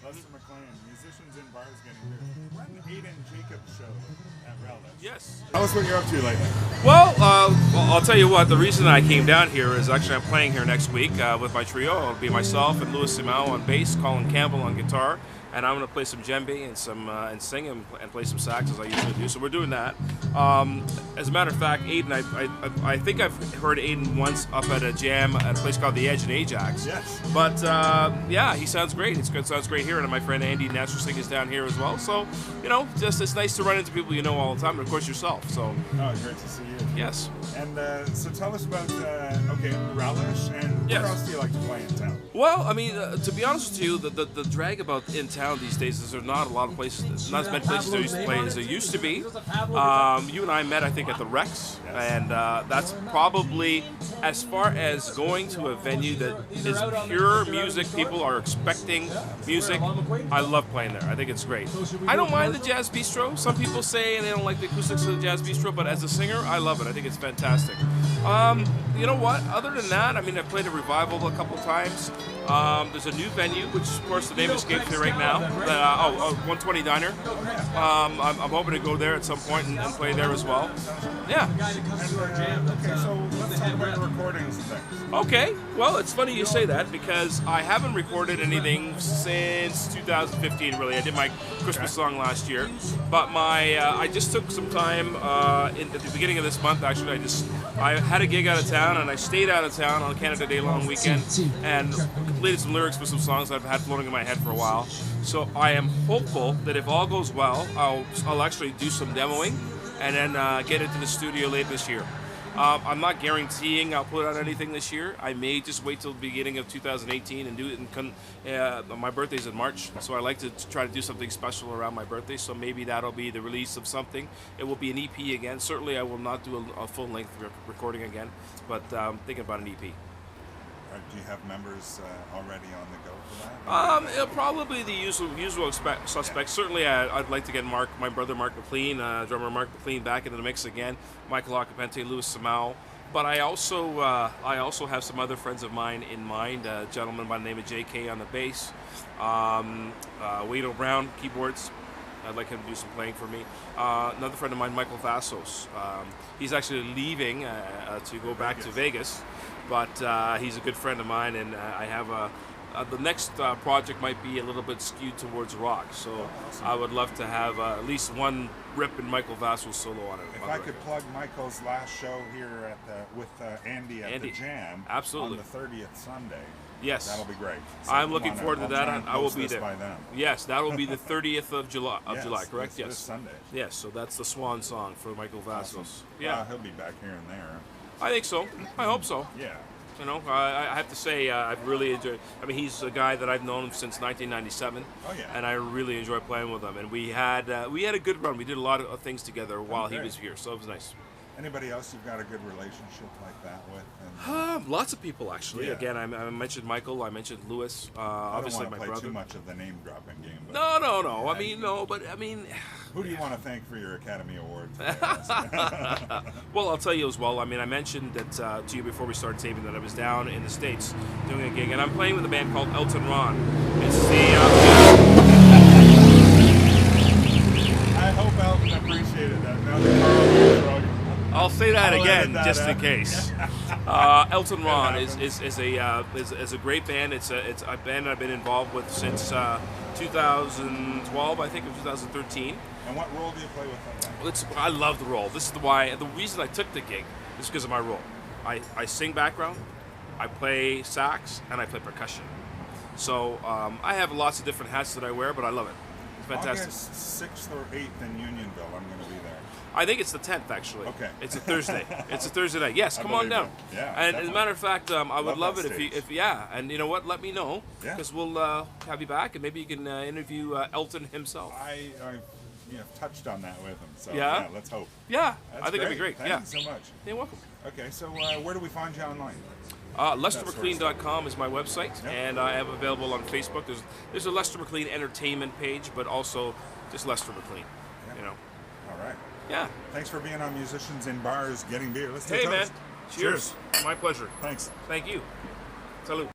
Lester McLean, musicians in bars getting beer. We're on the Ayden Jacobs show at Relish. Yes. Tell us what you're up to lately. Well, I'll tell you what. The reason I came down here is actually I'm playing here next week with my trio. It'll be myself and Louis Simao on bass, Colin Campbell on guitar, and I'm going to play some djembe and some and sing and play some sax as I usually do. So we're doing that. As a matter of fact, Ayden, I think I've heard Ayden once up at a jam at a place called the Edge in Ajax. Yes. But yeah, he sounds great. Sounds great here, and my friend Andy, natural sing, is down here as well. So just it's nice to run into people you know all the time, and of course yourself. So. Oh, great to see you. Yes. And so tell us about Relish, and Yes. where else do you like to play in town? Well, I mean, to be honest with you, the drag about in town these days is there's not a lot of places, not as many places there used to play as there used to be. You and I met, I think, at the Rex, and that's probably as far as going to a venue that is pure music. People are expecting music. I love playing there. I think it's great. I don't mind the Jazz Bistro. Some people say they don't like the acoustics of the Jazz Bistro, but as a singer, I love it. I think it's fantastic. You know what? Other than that, I mean, I've played a Revival a couple times. There's a new venue, which of course the name escapes me right now. 120 Diner. I'm hoping to go there at some point and play there as well. Yeah. Okay, so let's talk about your recordings and things. Okay. Well, it's funny you say that because I haven't recorded anything since 2015. Really, I did my Christmas song last year, but I just took some time at the beginning of this month. Actually, I had a gig out of town and I stayed out of town on Canada Day long weekend and completed some lyrics for some songs that I've had floating in my head for a while. So I am hopeful that if all goes well, I'll actually do some demoing and then get into the studio late this year. I'm not guaranteeing I'll put out anything this year. I may just wait till the beginning of 2018 and do it. My birthday's in March, so I like to try to do something special around my birthday. So maybe that'll be the release of something. It will be an EP again. Certainly, I will not do a full-length recording again, but I'm thinking about an EP. Do you have members already on the go for that? Probably the usual suspects. Certainly, I'd like to get my brother Mark McLean, drummer Mark McLean, back into the mix again. Michael Acapente, Louis Simao. But I also have some other friends of mine in mind. A gentleman by the name of J.K. on the bass, Wade O'Brown keyboards. I'd like him to do some playing for me. Another friend of mine, Michael Vassos. He's actually leaving to go back to Vegas, but he's a good friend of mine, and I have the next project might be a little bit skewed towards rock. So I would love to have at least one rip in Michael Vassos solo on it. If I could plug Michael's last show here with Andy at the Jam, absolutely, on the 30th Sunday. Yes, that'll be great. So I'm looking forward to that. I will be there. By then. Yes, that will be the 30th of July. Correct? This Sunday. Yes, so that's the swan song for Michael Vassos. Awesome. Yeah, he'll be back here and there. I think so. I hope so. Yeah. I have to say I've really enjoyed. I mean, he's a guy that I've known since 1997. Oh yeah. And I really enjoy playing with him. And we had a good run. We did a lot of things together while he was here, so it was nice. Anybody else you've got a good relationship like that with? Lots of people, actually. Yeah. Again, I mentioned Michael. I mentioned Louis. Obviously, my play brother. Too much of the name dropping game. But No. Yeah, I mean, no, but I mean. Who do you want to thank for your Academy Award today? Well, I'll tell you as well. I mean, I mentioned that to you before we started taping that I was down in the States doing a gig, and I'm playing with a band called Elton Ron. It's I hope Elton appreciated that. Now I'll say that I'll again, edit that just out. in case. Elton Ron is a great band. It's a band I've been involved with since 2012, I think, or 2013. And what role do you play with them? I love the role. This is the reason I took the gig is because of my role. I sing background, I play sax, and I play percussion. So I have lots of different hats that I wear, but I love it. It's fantastic. August 6th or 8th in Unionville, I'm going to be there. I think it's the 10th, actually. Okay. It's a Thursday. It's a Thursday night. Yes, come on down. Yeah, and definitely. as a matter of fact, I would love it stage. if and you know what? Let me know because we'll have you back and maybe you can interview Elton himself. I touched on that with him. So Yeah? let's hope. Yeah, That's I think it'd be great. Thank Yeah, you so much. you're welcome. Okay, so where do we find you online? LesterMcLean.com is my website, Yep. and I have available on Facebook. There's a Lester McLean Entertainment page, but also just Lester McLean. Yep. You know. All right. Yeah. Thanks for being on Musicians in Bars Getting Beer. Let's do a Hey man. toast. Cheers. My pleasure. Thanks. Thank you. Salud.